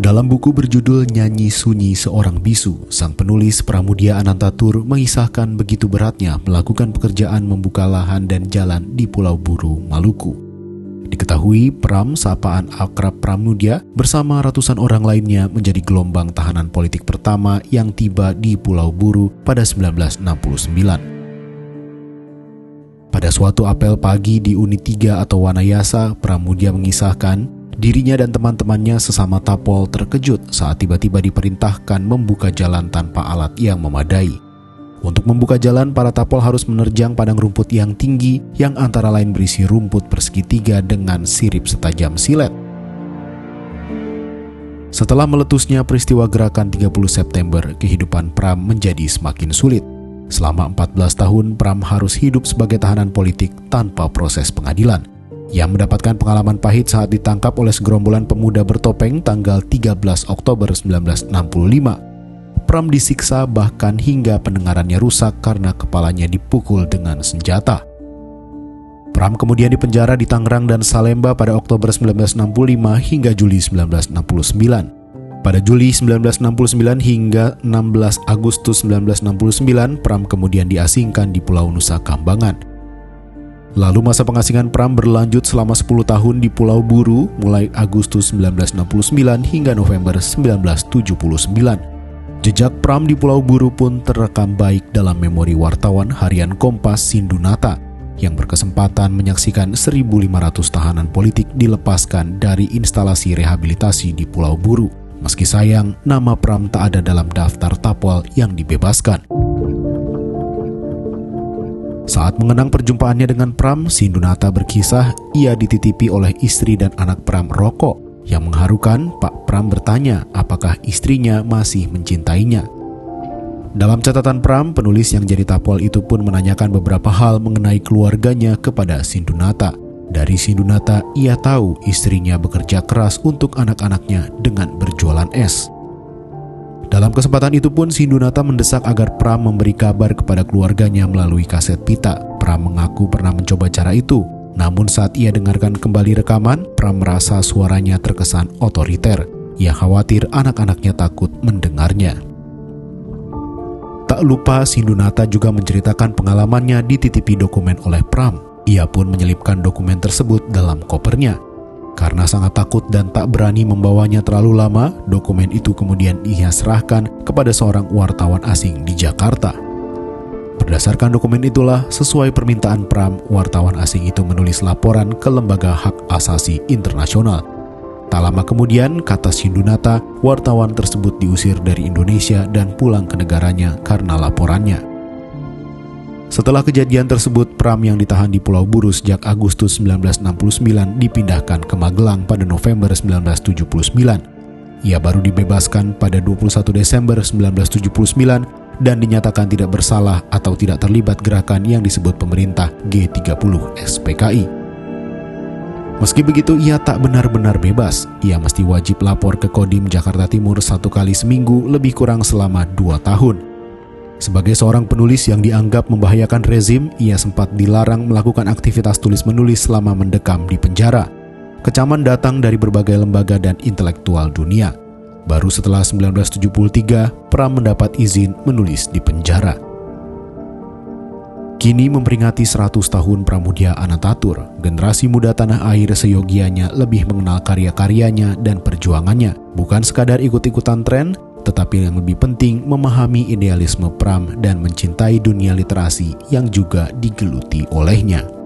Dalam buku berjudul Nyanyi Sunyi Seorang Bisu, sang penulis Pramudia Anantatur mengisahkan begitu beratnya melakukan pekerjaan membuka lahan dan jalan di Pulau Buru, Maluku. Diketahui Pram, sapaan akrab Pramudia, bersama ratusan orang lainnya menjadi gelombang tahanan politik pertama yang tiba di Pulau Buru pada 1969. Pada suatu apel pagi di Unit 3 atau Wanayasa, Pramudia mengisahkan dirinya dan teman-temannya sesama tapol terkejut saat tiba-tiba diperintahkan membuka jalan tanpa alat yang memadai. Untuk membuka jalan, para tapol harus menerjang padang rumput yang tinggi yang antara lain berisi rumput persegi 3 dengan sirip setajam silet. Setelah meletusnya peristiwa gerakan 30 September, kehidupan Pram menjadi semakin sulit. Selama 14 tahun, Pram harus hidup sebagai tahanan politik tanpa proses pengadilan. Ia mendapatkan pengalaman pahit saat ditangkap oleh segerombolan pemuda bertopeng tanggal 13 Oktober 1965. Pram disiksa bahkan hingga pendengarannya rusak karena kepalanya dipukul dengan senjata. Pram kemudian dipenjara di Tangerang dan Salemba pada Oktober 1965 hingga Juli 1969. Pada Juli 1969 hingga 16 Agustus 1969, Pram kemudian diasingkan di Pulau Nusa Kambangan. Lalu masa pengasingan Pram berlanjut selama 10 tahun di Pulau Buru mulai Agustus 1969 hingga November 1979. Jejak Pram di Pulau Buru pun terekam baik dalam memori wartawan harian Kompas Sindunata yang berkesempatan menyaksikan 1.500 tahanan politik dilepaskan dari instalasi rehabilitasi di Pulau Buru. Meski sayang, nama Pram tak ada dalam daftar tapol yang dibebaskan. Saat mengenang perjumpaannya dengan Pram, Sindunata berkisah ia dititipi oleh istri dan anak Pram rokok. Yang mengharukan, Pak Pram bertanya apakah istrinya masih mencintainya. Dalam catatan Pram, penulis yang jadi tapol itu pun menanyakan beberapa hal mengenai keluarganya kepada Sindunata. Dari Sindunata, ia tahu istrinya bekerja keras untuk anak-anaknya dengan berjualan es. Dalam kesempatan itu pun Sindunata mendesak agar Pram memberi kabar kepada keluarganya melalui kaset pita. Pram mengaku pernah mencoba cara itu, namun saat ia dengarkan kembali rekaman, Pram merasa suaranya terkesan otoriter. Ia khawatir anak-anaknya takut mendengarnya. Tak lupa Sindunata juga menceritakan pengalamannya dititipi dokumen oleh Pram. Ia pun menyelipkan dokumen tersebut dalam kopernya. Karena sangat takut dan tak berani membawanya terlalu lama, dokumen itu kemudian ia serahkan kepada seorang wartawan asing di Jakarta. Berdasarkan dokumen itulah, sesuai permintaan Pram, wartawan asing itu menulis laporan ke Lembaga Hak Asasi Internasional. Tak lama kemudian, kata Sindunata, wartawan tersebut diusir dari Indonesia dan pulang ke negaranya karena laporannya. Setelah kejadian tersebut, Pram yang ditahan di Pulau Buru sejak Agustus 1969 dipindahkan ke Magelang pada November 1979. Ia baru dibebaskan pada 21 Desember 1979 dan dinyatakan tidak bersalah atau tidak terlibat gerakan yang disebut pemerintah G30 SPKI. Meski begitu, ia tak benar-benar bebas. Ia mesti wajib lapor ke Kodim Jakarta Timur 1 kali seminggu lebih kurang selama 2 tahun. Sebagai seorang penulis yang dianggap membahayakan rezim, ia sempat dilarang melakukan aktivitas tulis-menulis selama mendekam di penjara. Kecaman datang dari berbagai lembaga dan intelektual dunia. Baru setelah 1973, Pram mendapat izin menulis di penjara. Kini memperingati 100 tahun Pramudia Anantatur, generasi muda tanah air seyogianya lebih mengenal karya-karyanya dan perjuangannya, bukan sekadar ikut-ikutan tren, tetapi yang lebih penting memahami idealisme Pram dan mencintai dunia literasi yang juga digeluti olehnya.